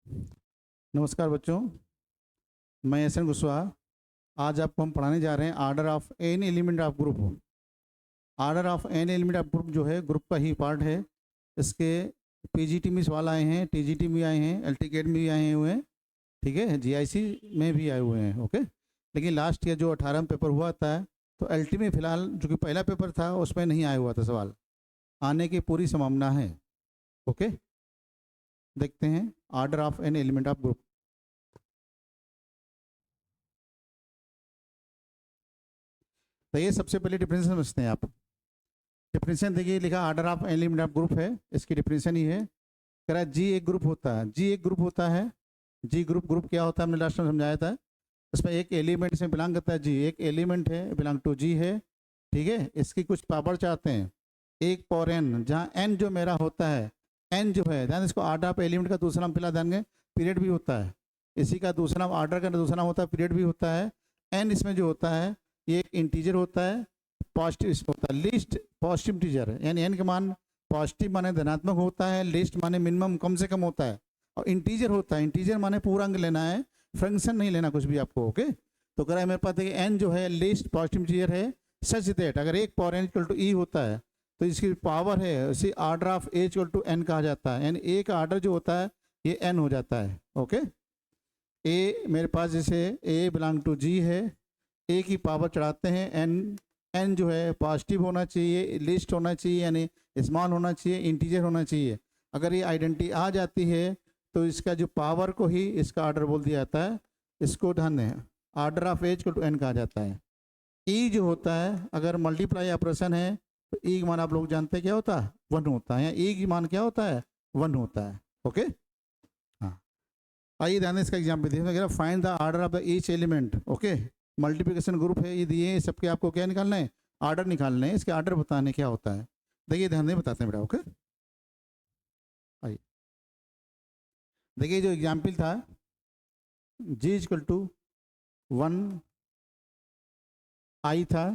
नमस्कार बच्चों, मैं एस एन कुशवाहा। आज आपको हम पढ़ाने जा रहे हैं order of an element of group. Order of an element of group जो है ग्रुप का ही पार्ट है। इसके पीजीटी में सवाल आए हैं, टीजीटी में आए हैं, एलटीकेट में भी आए हुए हैं, ठीक है, जीआईसी में भी आए हुए हैं। ओके, लेकिन लास्ट ईयर जो 18 में पेपर हुआ था, तो एलटी में फिलहाल जो कि पहला पेपर था उसमें नहीं आया हुआ था सवाल, आने की पूरी संभावना है। ओके, देखते हैं order of an element of group. तो ये सबसे पहले डिफरेंस समझते हैं आप। डिफरेंशियल देखिए, लिखा order of element of group है, इसकी डिफरेंशियल ही है। कह रहा है जी एक ग्रुप होता है, जी एक ग्रुप होता है। जी ग्रुप क्या होता है हमने लास्ट में समझाया था। उसमें एक एलिमेंट से बिलोंग करता है जी, एक एलिमेंट है बिलोंग टू जी है, ठीक है। इसकी कुछ पावर चाहते हैं, एक पावर एन, जहाँ एन जो मेरा होता है, एन जो है ध्यान, इसको आर्डर ऑफ एलिमेंट का दूसरा नाम फिलहाल ध्यान, पीरियड भी होता है। इसी का दूसरा नाम, आर्डर का दूसरा नाम होता है पीरियड भी होता है। एन इसमें जो होता है ये एक इंटीजर होता है, पॉजिटिव इसमें होता है, लीस्ट पॉजिटिव इंटीजर है, यानी एन का मान पॉजिटिव माने धनात्मक होता है, लिस्ट माने मिनिमम कम से कम होता है, और इंटीजर होता है, इंटीजर माने पूरा अंक लेना है, फंक्शन नहीं लेना कुछ भी आपको। ओके, तो कह रहा है मेरे पास देखिए एन जो है लिस्ट पॉजिटिव इंटीजर है, सच दैट अगर एक power n equal to e होता है तो इसकी पावर है उसी order of a equal to n कहा जाता है, यानी ए का आर्डर जो होता है ये एन हो जाता है। ओके, ए मेरे पास जैसे ए बिलोंग टू जी है, ए की पावर चढ़ाते हैं एन, एन जो है पॉजिटिव होना चाहिए, लिस्ट होना चाहिए यानी स्मॉल होना चाहिए, इंटीजर होना चाहिए। अगर ये आइडेंटिटी आ जाती है तो इसका जो पावर को ही इसका आर्डर बोल दिया जाता है। इसको ध्यान दें, आर्डर ऑफ एज को टू एन कहा जाता है। ई जो होता है अगर मल्टीप्लाई ऑपरेशन है तो ई का मान आप लोग जानते हैं क्या होता है, 1 होता है, या ई की मान क्या होता है, 1 होता है। ओके, हाँ, आइए ध्यान दें, इसका एग्जाम्पल देखिए, find the order of the each element. Okay, multiplication group है, ये दिए सबके, आपको क्या निकालना है, आर्डर निकालना है, इसके आर्डर बताने क्या होता है। देखिए ध्यान दें, बताते हैं बेटा। ओके, आइए देखिए, जो एग्जाम्पल था जी इक्वल टू 1 आई था,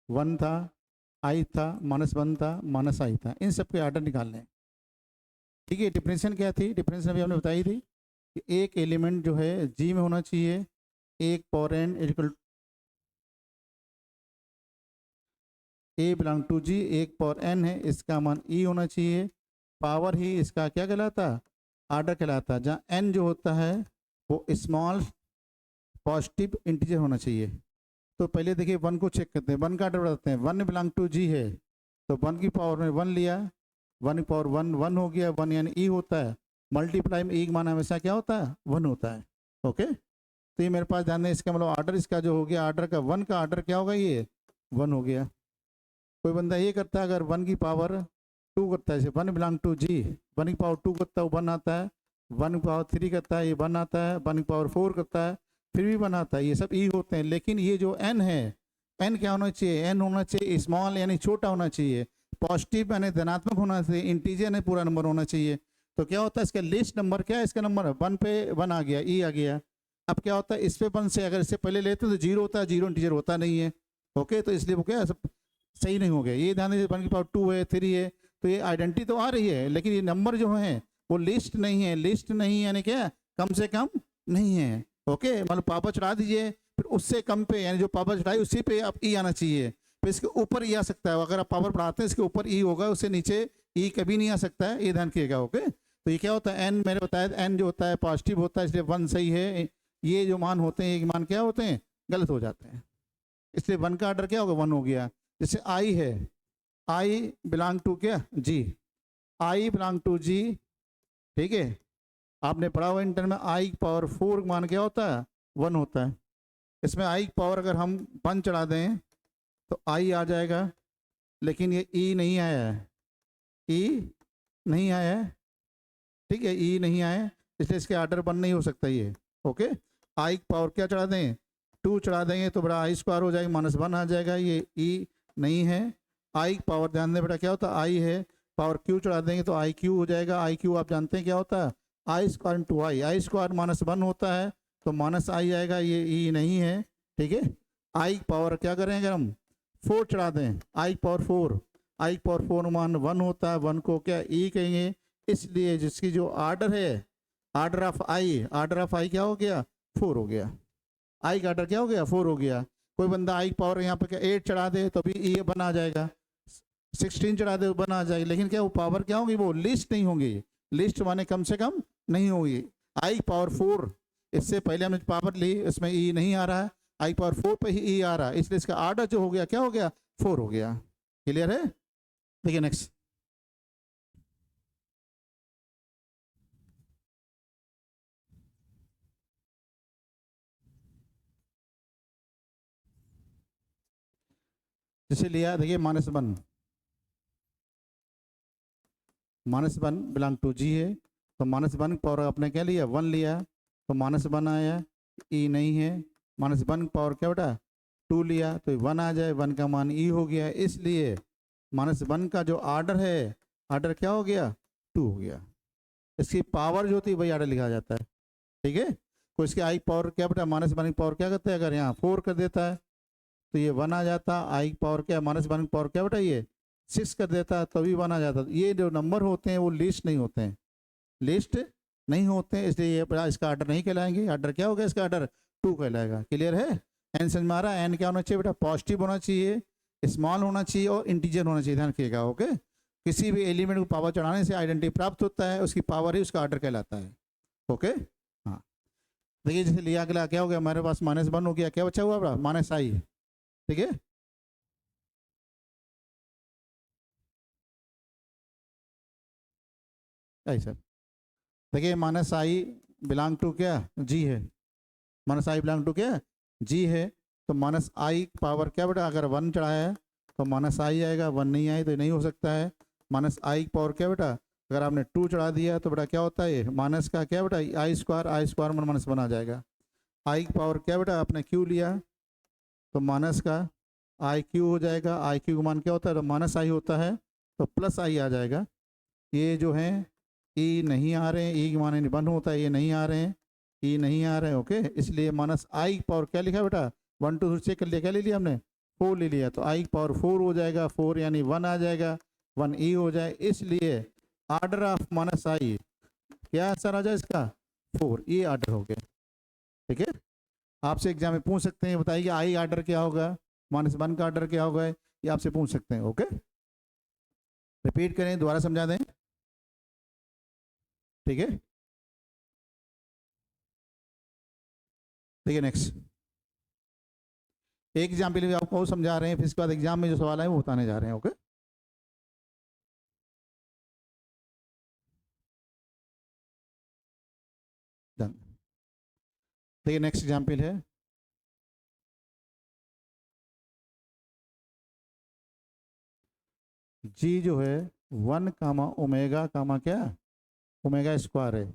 1 था, आई था, -1 था, -i था, इन सब के आर्डर निकालने हैं। ठीक है, डिफरेंशियल क्या थी, डिफरेंशियल अभी हमने बताई थी कि एक एलिमेंट जो है जी में होना चाहिए, एक power n equal a belong to G, एक पावर एन है, इसका मान ई होना चाहिए, पावर ही इसका क्या कहलाता, आर्डर कहलाता, जहाँ एन जो होता है वो स्मॉल पॉजिटिव इंटीजर होना चाहिए। तो पहले देखिए 1 को चेक करते हैं, 1 का आर्डर बताते हैं, 1 बिलोंग टू जी है तो 1 की पावर में 1 लिया, 1 की पावर 1 1 हो गया, 1 यानी ई होता है, मल्टीप्लाई में ई का मान हमेशा क्या होता है, 1 होता है। ओके, तो ये मेरे पास ध्यान दें, इसका मतलब आर्डर इसका जो हो गया, आर्डर का 1 का आर्डर क्या होगा, ये 1 हो गया। कोई बंदा ये करता है, अगर 1 की पावर 2 करता है, जैसे 1 बिलोंग टू जी, 1 की पावर 2 करता है 1 आता है, 1 की पावर 3 करता है ये 1 आता है, 1 की पावर 4 करता है फिर भी 1 आता है, ये सब ई होते हैं। लेकिन ये जो एन है, एन क्या होना चाहिए, एन होना चाहिए स्मॉल यानी छोटा होना चाहिए, पॉजिटिव यानी धनात्मक होना चाहिए, इंटीजर यानी पूरा नंबर होना चाहिए। तो क्या होता है, इसका लिस्ट नंबर क्या है, इसका नंबर 1 पे 1 आ गया, ई आ गया। अब क्या होता है, इस पे 1 से अगर इससे पहले लेते तो 0 होता है, 0 इंटीजर होता नहीं है। ओके, तो इसलिए वो क्या सब सही नहीं हो गया। ये ध्यान दीजिए, 1 की पावर 2 है, 3 है, तो ये आइडेंटिटी तो आ रही है, लेकिन ये नंबर जो है वो लिस्ट नहीं है, लिस्ट नहीं यानी क्या, कम से कम नहीं है। ओके, मतलब पावर चढ़ा दीजिए, फिर उससे कम पे यानी जो पावर चढ़ाई उसी पे आप ई आना चाहिए, फिर इसके ऊपर ई आ सकता है, अगर आप पावर बढ़ाते हैं इसके ऊपर ई होगा, उससे नीचे ई कभी नहीं आ सकता है, ये ध्यान रखिएगा। ओके, तो ये क्या होता है, एन मैंने बताया एन जो होता है पॉजिटिव होता है, इसलिए 1 सही है। ये जो मान होते हैं, ये मान क्या होते हैं, गलत हो जाते हैं, इसलिए 1 का आर्डर क्या होगा, 1 हो गया। जैसे आई है, आई बिलोंग टू क्या, जी, आई बिलोंग टू जी, ठीक है, आपने पढ़ा हुआ इंटर में, आई पावर 4 मान क्या होता है, 1 होता है। इसमें आई पावर अगर हम 1 चढ़ा दें तो आई आ जाएगा, लेकिन ये ई नहीं आया है, ई नहीं आया है, ठीक है, ई नहीं आया है, इसलिए इसके आर्डर 1 नहीं हो सकता ये। ओके, आई पावर क्या चढ़ा दें, 2 चढ़ा देंगे तो बड़ा आई स्क्वायर हो जाएगा, -1 आ जाएगा, ये ई नहीं है। आई पावर ध्यान दें बेटा, क्या होता है, आई है, पावर क्यू चढ़ा देंगे तो आई क्यू हो जाएगा, आई क्यू आप जानते हैं क्या होता है, आई स्क्वायर इंटू आई, आई स्क्वायर -1 होता है तो -i आएगा, ये ई नहीं है। ठीक है, आई पावर क्या करें, अगर हम 4 चढ़ा दें, आई पावर 4, आई पावर 4 मान 1 होता है, 1 को क्या ई कहेंगे, इसलिए जिसकी जो ऑर्डर है, ऑर्डर ऑफ आई क्या हो गया, 4 हो गया। आई का ऑर्डर क्या हो गया, 4 हो गया। कोई बंदा आई पावर यहाँ पे 8 चढ़ा दे तो भी ये बना आ जाएगा, 16 चढ़ा दे बना आ जाएगा, लेकिन क्या वो पावर क्या होगी, वो लिस्ट नहीं होंगी। लिस्ट माने कम से कम नहीं होगी। आई पावर 4, इससे पहले हमने पावर ली इसमें ई नहीं आ रहा है, आई पावर 4 पे ही ई आ रहा है, इसलिए इसका ऑर्डर जो हो गया क्या हो गया, 4 हो गया। क्लियर है? देखिए नेक्स्ट, जैसे लिया देखिए -1 बिलोंग टू जी है, तो -1 पावर आपने क्या लिया, 1 लिया, तो -1 आया, ई नहीं है। -1 पावर क्या बेटा, 2 लिया, तो 1 आ जाए, 1 का मान ई हो गया। इसलिए -1 का जो ऑर्डर है, ऑर्डर क्या हो गया, 2 हो गया। इसकी पावर जो होती है वही ऑर्डर लिखा जाता है। ठीक है, तो इसके आई पावर क्या बेटा, -1 की पावर क्या करते हैं, अगर यहाँ 4 कर देता है तो ये 1 आ जाता। आई पावर क्या, -1 की पावर क्या बेटा, ये 6 कर देता है तभी 1 आ जाता। ये जो नंबर होते हैं वो लिस्ट नहीं होते हैं, लिस्ट नहीं होते हैं, इसलिए ये इसका ऑर्डर नहीं कहलाएंगे। ऑर्डर क्या होगा, इसका ऑर्डर 2 कहलाएगा। क्लियर है? एन समझ में आ रहा है? एन क्या होना चाहिए बेटा, पॉजिटिव होना चाहिए, स्मॉल होना चाहिए और इंटीजर होना चाहिए, ध्यान रखिएगा। ओके, किसी भी एलिमेंट को पावर चढ़ाने से आइडेंटिटी प्राप्त होता है, उसकी पावर ही उसका ऑर्डर कहलाता है। ओके, हाँ देखिए जैसे लिया अगला क्या हो गया, हमारे पास -1 हो गया, क्या बचा हुआ बेटा, -i। ठीक है, ऐसा देखिए -i बिलोंग टू क्या, जी है, -i बिलोंग टू क्या, जी है। तो -i पावर क्या बेटा, अगर 1 चढ़ाया है तो -i आएगा, 1 नहीं आए तो नहीं हो सकता है। -i पावर क्या बेटा, अगर आपने 2 चढ़ा दिया तो बेटा क्या होता है, ये माइनस का क्या बेटा, आई स्क्वायर में -1 आ जाएगा। आई पावर क्या बेटा, आपने क्यू लिया तो माइनस का आई क्यू हो जाएगा। आई क्यू का मान क्या होता है, तो -i होता है, तो +i आ जाएगा। ये जो है ई नहीं आ रहे हैं, ई के माने 1 होता है, ये नहीं आ रहे हैं, ई नहीं आ रहे हैं। ओके, इसलिए -i पावर क्या लिखा बेटा, 1 2 चेक कर लिया, क्या ले लिया हमने, 4 ले लिया, तो आई पावर 4 हो जाएगा, 4 यानी 1 आ जाएगा, 1 ई हो जाए। इसलिए ऑर्डर ऑफ -i क्या आंसर आ जाए इसका, 4, ये ऑर्डर हो गया। ठीक है, आपसे एग्जाम में पूछ सकते हैं, बताइए आई ऑर्डर क्या होगा, -1 का ऑर्डर क्या होगा, ये आपसे पूछ सकते हैं। ओके, रिपीट करें, दोबारा समझा दें। ठीक है, देखिए नेक्स्ट, एक एग्जाम्पल भी आपको समझा रहे हैं, फिर इसके बाद एग्जाम में जो सवाल है वो बताने जा रहे हैं। Okay, done. देखिए नेक्स्ट एग्जाम्पल है, जी जो है 1 कामा ओमेगा कामा क्या, ओमेगा स्क्वायर है।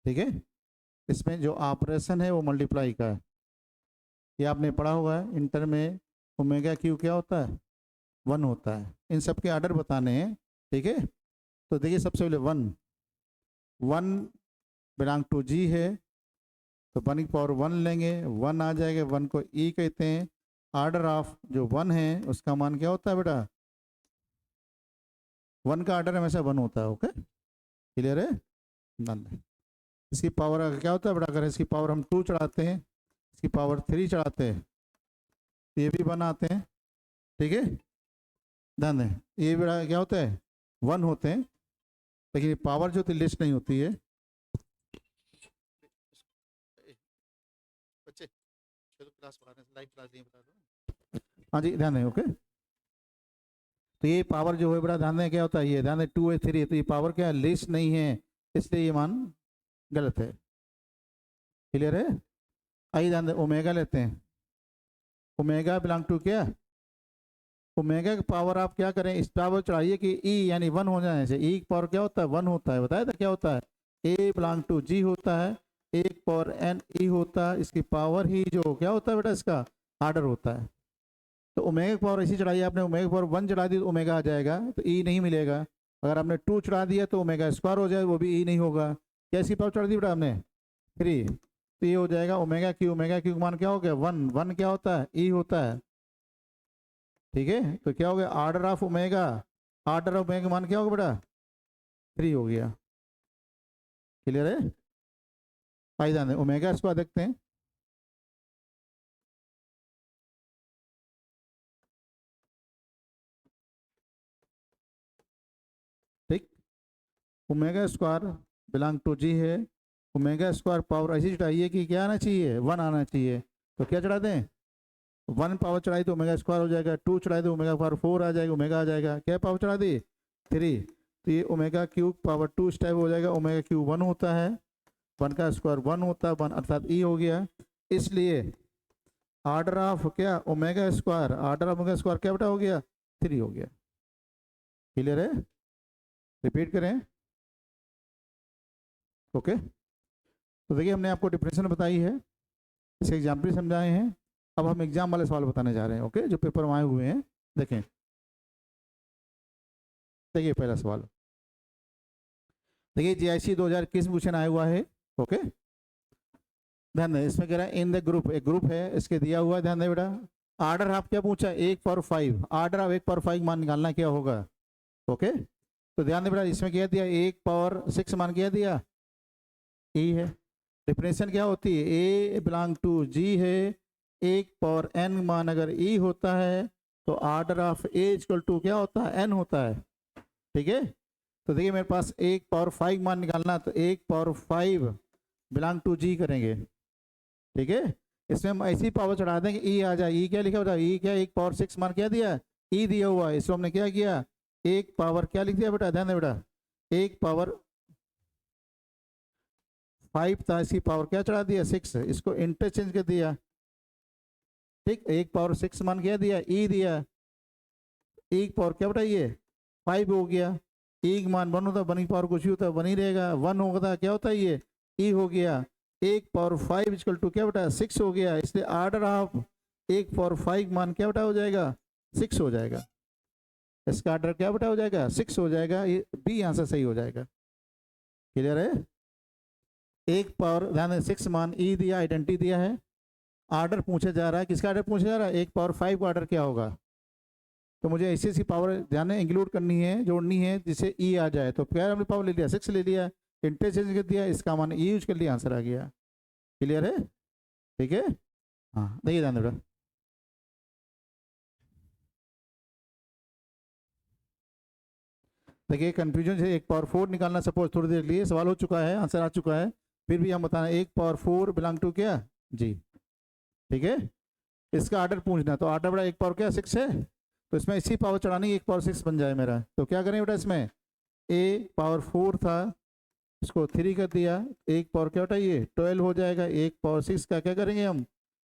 ठीक है, इसमें जो ऑपरेशन है वो मल्टीप्लाई का है, ये आपने पढ़ा हुआ है इंटर में। ओमेगा क्यू क्या होता है, 1 होता है। इन सब के ऑर्डर बताने हैं। ठीक है, तो देखिए सबसे पहले 1 बिलोंग टू जी है, तो 1 की पावर 1 लेंगे, 1 आ जाएगा, 1 को ई कहते हैं। ऑर्डर ऑफ जो 1 है उसका मान क्या होता है बेटा, 1 का ऑर्डर हमेशा 1 होता है। ओके, क्लियर है? डन। इसकी पावर क्या होता है बेटा, अगर इसकी पावर हम 2 चढ़ाते हैं, इसकी पावर 3 चढ़ाते हैं, तो ये भी बनाते हैं। ठीक है, ध्यान दें, ये बेटा क्या होता है, 1 होते हैं, लेकिन पावर जो होती है लिस्ट नहीं होती है। बच्चे क्लास पढ़ाने से लाइव क्लास नहीं बता दो। हाँ जी, ध्यान दें। ओके, तो ये पावर जो है बड़ा ध्यान दें, क्या होता है, ये ध्यान दें 2 है 3 है, तो ये पावर क्या है, लिस्ट नहीं है, इसलिए ये मान गलत है। क्लियर है? आइए ध्यान दें, ओमेगा लेते हैं, ओमेगा बिलोंग टू क्या, ओमेगा की पावर आप क्या करें, इस पावर चढ़ाइए कि ई यानी 1 हो जाने से। ई की पावर क्या होता है, 1 होता है, बताया था क्या होता है, ए बिलोंग टू जी होता है, एक पावर एन ई होता है, इसकी पावर ही जो क्या होता है बेटा, इसका ऑर्डर होता है। तो ओमेगा की पावर ऐसी चढ़ाई, आपने ओमेगा की पावर 1 चढ़ा दी तो ओमेगा आ जाएगा, तो ई नहीं मिलेगा। अगर आपने 2 चढ़ा दिया तो ओमेगा स्क्वायर हो जाए, वो भी ई नहीं होगा। क्या इसकी पावर चढ़ा दी बेटा हमने, 3, तो ये हो जाएगा ओमेगा क्यू। ओमेगा क्यू का मान क्या हो गया, 1, 1 क्या होता है, ई होता है। ठीक है, तो क्या हो गया, order of omega, order of omega का मान क्या होगा बेटा, 3 हो गया। क्लियर है? आइए ध्यान दें, ओमेगा स्क्वायर देखते हैं। ठीक, ओमेगा स्क्वायर बिलोंग टू जी है। ओमेगा स्क्वायर पावर ऐसी चढ़ाइए कि क्या आना चाहिए, 1 आना चाहिए। तो क्या चढ़ा दें, 1 पावर चढ़ाई तो ओमेगा स्क्वायर हो जाएगा, 2 चढ़ाई तो ओमेगा पावर 4 आ जाएगा, ओमेगा आ जाएगा। क्या पावर चढ़ा दी, 3। तो ये ओमेगा क्यूब पावर 2 इस टाइप हो जाएगा। ओमेगा क्यूब 1 होता है, 1 का स्क्वायर 1 होता है, 1 अर्थात ई हो गया। इसलिए ऑर्डर ऑफ क्या, omega square, order of omega square क्या बेटा हो गया, 3 हो गया। क्लियर है? रिपीट करें। ओके, तो देखिए हमने आपको डिफरेंशियल बताई है, इसके एग्जाम्पल समझाए हैं। अब हम एग्जाम वाले सवाल बताने जा रहे हैं, ओके, जो पेपर में आए हुए हैं। देखें, देखिए पहला सवाल, देखिए जीआईसी 2021 क्वेश्चन आया हुआ है। ओके, ध्यान दें, इसमें कह रहा है इन द ग्रुप, एक ग्रुप है, इसके दिया हुआ है, ध्यान दें बेटा। ऑर्डर आप क्या पूछा, 1 पावर 5, ऑर्डर ऑफ 1 पावर 5 मान निकालना क्या होगा। ओके, तो ध्यान दें बेटा, इसमें क्या दिया, 1 पावर 6 मान क्या दिया, ई है। डिफरेंशियल क्या होती है, ए बिलोंग टू जी है, 1 पावर एन मान अगर ई होता है तो order of a equal to क्या होता है, एन होता है। ठीक है, तो देखिए मेरे पास 1 पावर 5 मान निकालना, तो 1 पावर 5 बिलोंग टू जी करेंगे। ठीक है, इसमें हम ऐसी पावर चढ़ा देंगे ई आ जाए। ई क्या लिखा होता है, ई क्या, 1 पावर 6 मान क्या दिया, ई दिया हुआ है। इसको हमने क्या किया, 1 पावर क्या लिख दिया बेटा, ध्यान दे बेटा, 1 पावर 5 था, इसकी पावर क्या चढ़ा दिया, 6, इसको इंटरचेंज कर दिया। ठीक, 1 पावर 6 मान क्या दिया, ई दिया, 1 पावर क्या बताइए 5 हो गया। ई का मान 1 होता है, 1 की पावर कुछ ही होता है, 1 ही रहेगा, 1 होगा क्या होता है ये, ई हो गया। 1 पावर 5 इक्वल टू क्या बेटा, 6 हो गया। इसलिए ऑर्डर ऑफ 1 पावर 5 मान क्या बेटा हो जाएगा, 6 हो जाएगा। इसका ऑर्डर क्या बेटा हो जाएगा, 6 हो जाएगा। ये बी आंसर सही हो जाएगा। क्लियर है? 1 पावर, ध्यान दें, 6 मान ई दिया, आइडेंटिटी दिया है। ऑर्डर पूछा जा रहा है, किसका ऑर्डर पूछा जा रहा है, 1 पावर 5 का ऑर्डर क्या होगा। तो मुझे ऐसी ऐसी पावर ध्यान इंक्लूड करनी है, जोड़नी है, जिससे ई आ जाए। तो क्या हमने पावर ले लिया, 6 ले लिया, इंटरचेंज कर दिया, इसका मान ई यूज कर लिया, आंसर आ गया। क्लियर है? ठीक है, हाँ देखिए ध्यान बेटा, देखिए कंफ्यूजन से 1 पावर 4 निकालना, सपोज थोड़ी देर लिए सवाल हो चुका है, आंसर आ चुका है, फिर भी हम बताना 1 पावर 4 बिलोंग टू क्या जी। ठीक है, इसका ऑर्डर पूछना, तो ऑर्डर बड़ा 1 पावर क्या 6 है, तो इसमें इसी पावर चढ़ानी, 1 पावर 6 बन जाए मेरा। तो क्या करें बेटा, इसमें ए पावर 4 था, इसको 3 कर दिया, 1 पावर क्या बेटा ये 12 हो जाएगा। 1 पावर 6 का क्या करेंगे हम,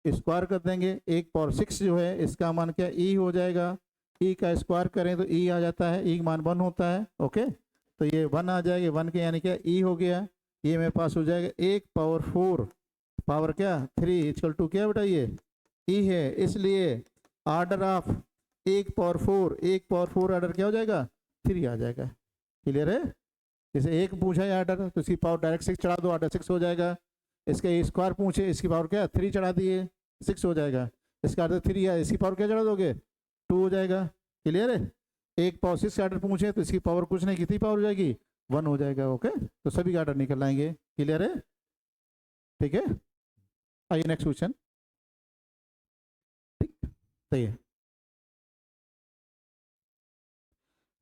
स्क्वायर कर देंगे। 1 पावर 6 जो है इसका मान क्या ई हो जाएगा, ई का स्क्वायर करें तो ई आ जाता है, ई का मान 1 होता है। ओके, तो ये 1 आ जाएगा, 1 के यानी क्या ई हो गया। ये मेरे पास हो जाएगा 1 पावर 4 पावर क्या 3 इक्वल टू क्या बेटा ये ई है। इसलिए order of 1 power 4, 1 power 4 order क्या हो जाएगा, 3 आ जाएगा। क्लियर है? जैसे 1 पूछा है ऑर्डर, तो इसकी पावर डायरेक्ट 6 चढ़ा दो, ऑर्डर 6 हो जाएगा। इसके स्क्वायर पूछे, इसकी पावर क्या 3 चढ़ा दिए, 6 हो जाएगा। इसका ऑर्डर 3 है, इसकी पावर क्या चढ़ा दोगे, 2 हो जाएगा। क्लियर है? 1 पावर 6 का ऑर्डर पूछे तो इसकी पावर कुछ नहीं, कितनी पावर हो जाएगी, 1 हो जाएगा। ओके, तो सभी का ऑर्डर निकल आएंगे। क्लियर है? ठीक है, आइए नेक्स्ट क्वेश्चन। ठीक, सही है।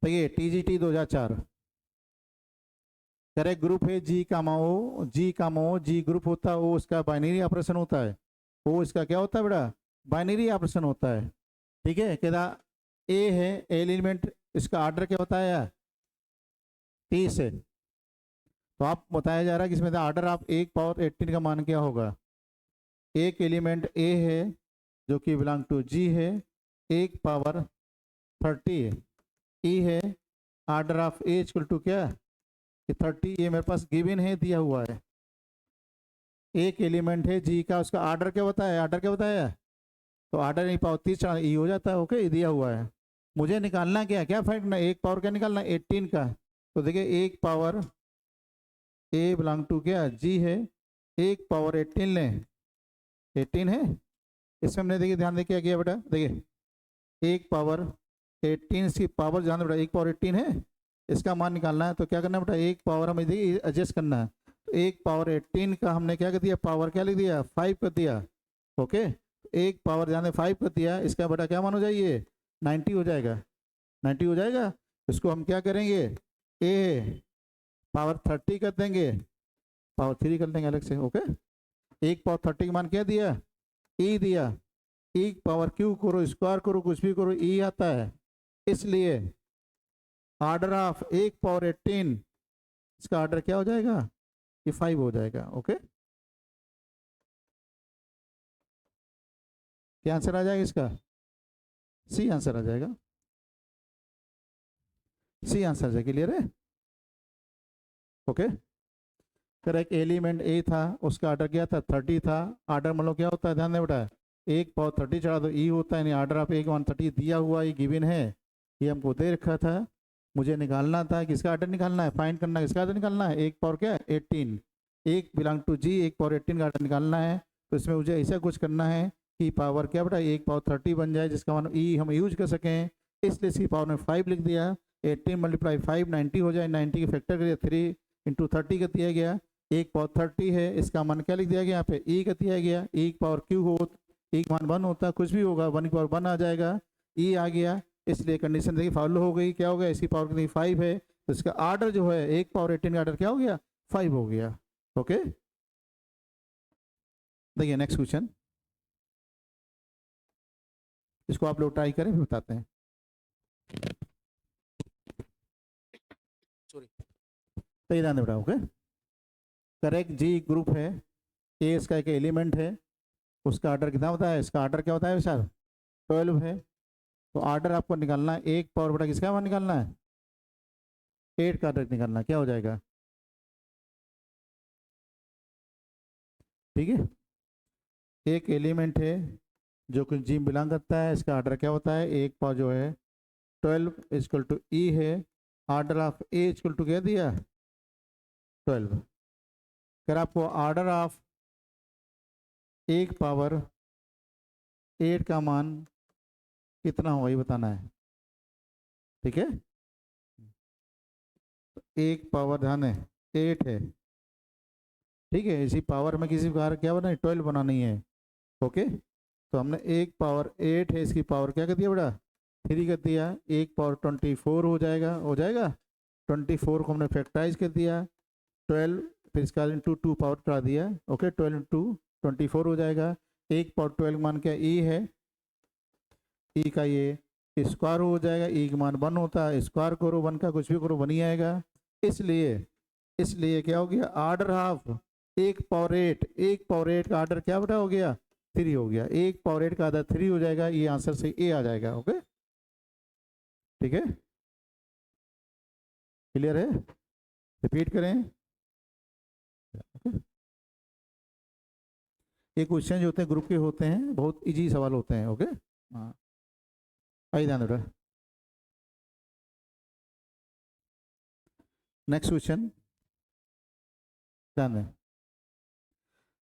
देखिए टीजीटी 2004 करेक्ट ग्रुप है जी कामा ओ, जी कामा ओ, जी ग्रुप होता है, ओ उसका बाइनरी ऑपरेशन होता है, ओ इसका क्या होता है बेटा, बाइनरी ऑपरेशन होता है। ठीक है, कहता ए है एलिमेंट, इसका ऑर्डर क्या होता है यार, 30 है। तो आप बताया जा रहा है कि इसमें ऑर्डर आप 1 पावर 18 का मान क्या होगा। एक एलिमेंट ए है जो कि बिलोंग टू जी है, 1 पावर 30 है, ई है, order of a equal to क्या कि 30, ये मेरे पास गिवन है, दिया हुआ है। एक एलिमेंट है जी का, उसका ऑर्डर क्या बताया, ऑर्डर क्या बताया, तो ऑर्डर नहीं पावर 30 ई हो जाता है। ओके, दिया हुआ है, मुझे निकालना क्या क्या फाइंड करना, 1 पावर क्या निकालना 18 का। तो देखिए 1 पावर ए बिलोंग टू क्या जी है, 1 पावर 18 लें, 18 है। इसमें हमने देखिए ध्यान दे क्या किया बेटा, देखिए 1 पावर 18 की पावर ध्यान बेटा, 1 पावर 18 है, इसका मान निकालना है तो क्या करना है बेटा, एक पावर हमें एडजस्ट करना है। तो एक पावर 18 का हमने क्या कर दिया, पावर क्या लिख दिया, 5 कर दिया। ओके, एक पावर ध्यान 5 कर दिया, इसका बेटा क्या मान हो जाइए, 90 हो जाएगा, 90 हो जाएगा। इसको हम क्या करेंगे, ए पावर 30 कर देंगे, पावर 3 कर देंगे अलग से। ओके, एक पावर 30 का मान क्या दिया, ई दिया। ई पावर क्यू करो, स्क्वायर करो, कुछ भी करो, ई आता है। इसलिए ऑर्डर ऑफ एक पावर 18, इसका ऑर्डर क्या हो जाएगा, ये 5 हो जाएगा। ओके, क्या आंसर आ जाएगा इसका, सी आंसर आ जाएगा, सी आंसर आ जाएगा। क्लियर है। ओके, फिर एक एलिमेंट ए था, उसका ऑर्डर क्या था, 30 था। ऑर्डर मतलब क्या होता है, ध्यान दें बेटा, एक पावर 30 चढ़ा दो, ई होता है, यानी ऑर्डर ऑफ एक 130 दिया हुआ, ये गिवन है, ये हमको दे रखा था। मुझे निकालना था, किसका ऑर्डर निकालना है, फाइंड करना है, किसका ऑर्डर निकालना है, एक पावर क्या 18, एक बिलोंग टू जी, एक पावर 18 का ऑर्डर निकालना है। तो इसमें मुझे ऐसा कुछ करना है कि पावर क्या बेटा, एक पावर 30 बन जाए, जिसका मान ई हम यूज कर सकें। इसलिए इसकी पावर में 5 लिख दिया। 18 मल्टीप्लाई 5 90 हो जाए, 90 के फैक्टर कर दिया, 3 इंटू 30 कर दिया गया। एक पावर 30 है, इसका मान क्या लिख दिया गया यहाँ पे, ई का दिया गया। एक पावर क्यू हो, एक मान 1 होता, कुछ भी होगा, 1 की पावर 1 आ जाएगा, ई आ गया। इसलिए कंडीशन देखिए फॉलो हो गई, क्या हो गया, इसकी पावर कितनी 5 है, तो इसका ऑर्डर जो है एक पावर 18 का ऑर्डर क्या हो गया, 5 हो गया। ओके, देखिए नेक्स्ट क्वेश्चन, इसको आप लोग ट्राई करें फिर बताते हैं। सॉरी, तो ध्यान बताओ। ओके, करेक्ट जी ग्रुप है, ए इसका एक एलिमेंट है, उसका ऑर्डर कितना होता है, इसका ऑर्डर क्या होता है सर, 12 है। तो ऑर्डर आपको निकालना है, एक पावर बेटा किसका मान निकालना है, 8 का ऑर्डर निकालना है, क्या हो जाएगा, ठीक है। एक एलिमेंट है जो कि जी बिलोंग करता है, इसका ऑर्डर क्या होता है, एक पावर जो है 12 इक्वल टू ई है। Order of a equal to क्या दिया, 12। फिर आपको ऑर्डर ऑफ एक पावर 8 का मान कितना होगा ये बताना है, ठीक है। एक पावर ध्यान है 8 है, ठीक है, इसी पावर में किसी प्रकार क्या बना है, 12 बनानी है। ओके, तो हमने एक पावर 8 है, इसकी पावर क्या कर दिया बेटा, 3 कर दिया। एक पावर 24 हो जाएगा, हो जाएगा। 24 को हमने फैक्टराइज कर दिया, 12 फिर इसका इंटू 2 पावर करा दिया। ओके, 12 इंटू 24 हो जाएगा। एक पावर 12 मान क्या ई है, ई का ये स्क्वायर हो जाएगा, ई का मान 1 होता है, स्क्वायर करो 1 का, कुछ भी करो 1 ही आएगा। इसलिए इसलिए क्या हो गया, ऑर्डर ऑफ एक पावर 8, एक पावर 8 का ऑर्डर क्या बेटा हो गया, 3 हो गया। एक पावर 8 का ऑर्डर 3 हो जाएगा, ये आंसर से ए आ जाएगा। ओके, ठीक है, क्लियर है, रिपीट करें। ओके, ये क्वेश्चन जो होते हैं ग्रुप के होते हैं, बहुत इजी सवाल होते हैं। ओके, हाँ, आइए ध्यान रखना। नेक्स्ट क्वेश्चन ध्यान दें,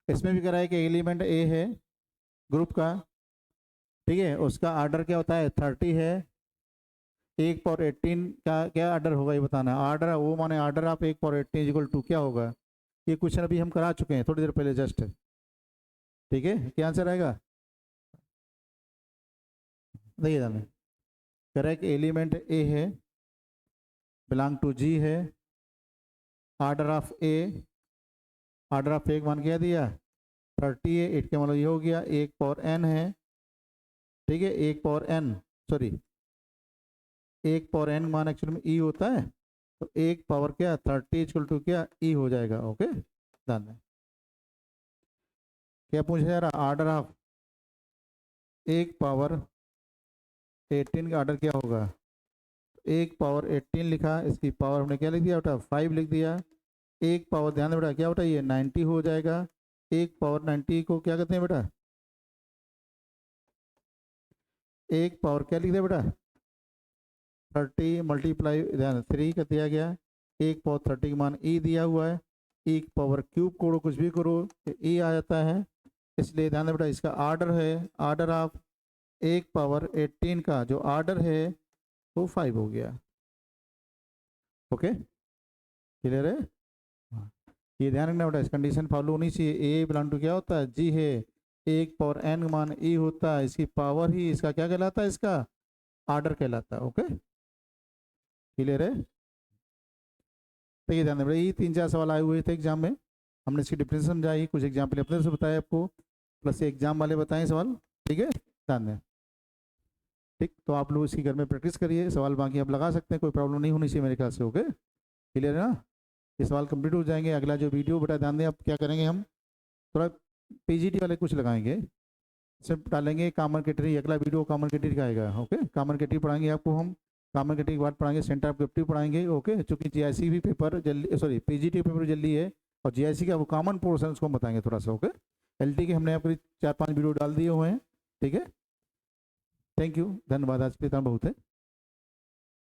इसमें भी करा है कि एलिमेंट ए है ग्रुप का, ठीक है, उसका ऑर्डर क्या होता है, 30 है। एक पावर 18 का क्या ऑर्डर होगा ये बताना है। ऑर्डर वो माने ऑर्डर आप एक पावर 18 इक्वल टू क्या होगा, ये क्वेश्चन अभी हम करा चुके हैं थोड़ी देर पहले जस्ट, ठीक है। क्या आंसर आएगा, देखिए ध्यान, करेक्ट एलिमेंट ए है, बिलोंग टू जी है। Order of A, order of एक मान क्या दिया, 30 है, 8 का मतलब ये हो गया, एक पावर एन है, ठीक है, एक पावर एन, सॉरी एक पावर एन मान एक्चुअल में ई होता है, तो एक पावर क्या 30 इक्वल टू क्या ई हो जाएगा। ओके, ध्यान दें, क्या पूछा जा रहा, ऑर्डर ऑफ एक पावर 18 का ऑर्डर क्या होगा, एक पावर 18 लिखा, इसकी पावर हमने क्या लिख दिया बेटा, 5 लिख दिया। एक पावर ध्यान दें बेटा क्या बेटा, ये 90 हो जाएगा। एक पावर 90 को क्या कहते हैं बेटा, एक पावर क्या लिख दिया बेटा, 30 मल्टीप्लाई ध्यान 3 का दिया गया। एक पावर 30 का मान ई दिया हुआ है, एक पावर क्यूब करो कुछ भी करो ई आ जाता है। इसलिए ध्यान दें बेटा, इसका ऑर्डर है, ऑर्डर ऑफ एक पावर 18 का जो ऑर्डर है वो 5 हो गया। ओके, क्लियर है? हाँ, ये ध्यान रखना बेटा, इस कंडीशन फॉलो होनी चाहिए। ए बिलोंग टू क्या होता है, जी है, 1 पावर n मान ई होता है, इसकी पावर ही इसका क्या कहलाता है, इसका आर्डर कहलाता है। ओके, क्लियर है? तो ये ध्यान दें, ये 3-4 सवाल आए हुए थे एग्जाम में, हमने इसकी डिफरेंस समझाई, कुछ एग्जाम्पल अपने से बताए आपको, प्लस एग्जाम वाले बताएं सवाल। ठीक है, ध्यान दें। ठीक, तो आप लोग इसकी घर में प्रैक्टिस करिए, सवाल बाकी आप लगा सकते हैं, कोई प्रॉब्लम नहीं होनी चाहिए मेरे ख्याल से। ओके, क्लियर है ना? ये सवाल कंप्लीट हो जाएंगे। अगला जो वीडियो बेटा ध्यान दें, आप क्या करेंगे, हम थोड़ा पीजीटी वाले कुछ लगाएंगे, सिर्फ डालेंगे कॉमन कैटेगरी। अगला वीडियो कॉमन कैटेगरी का आएगा। ओके, कॉमन कैटेगरी पढ़ाएंगे आपको हम, कॉमन कैटेगरी के बाद पढ़ाएंगे सेंटर ऑफ ग्रेविटी पढ़ाएंगे। ओके, चूंकि जीआईसी भी पेपर जल्दी, सॉरी पीजीटी पेपर जल्दी है, और जीआईसी का वो कॉमन पोर्शन उसको हम बताएंगे थोड़ा सा। ओके, एलटी के हमने आपको 4-5 वीडियो डाल दिए हुए हैं। ठीक है, थैंक यू, धन्यवाद, आज के इतना बहुत है।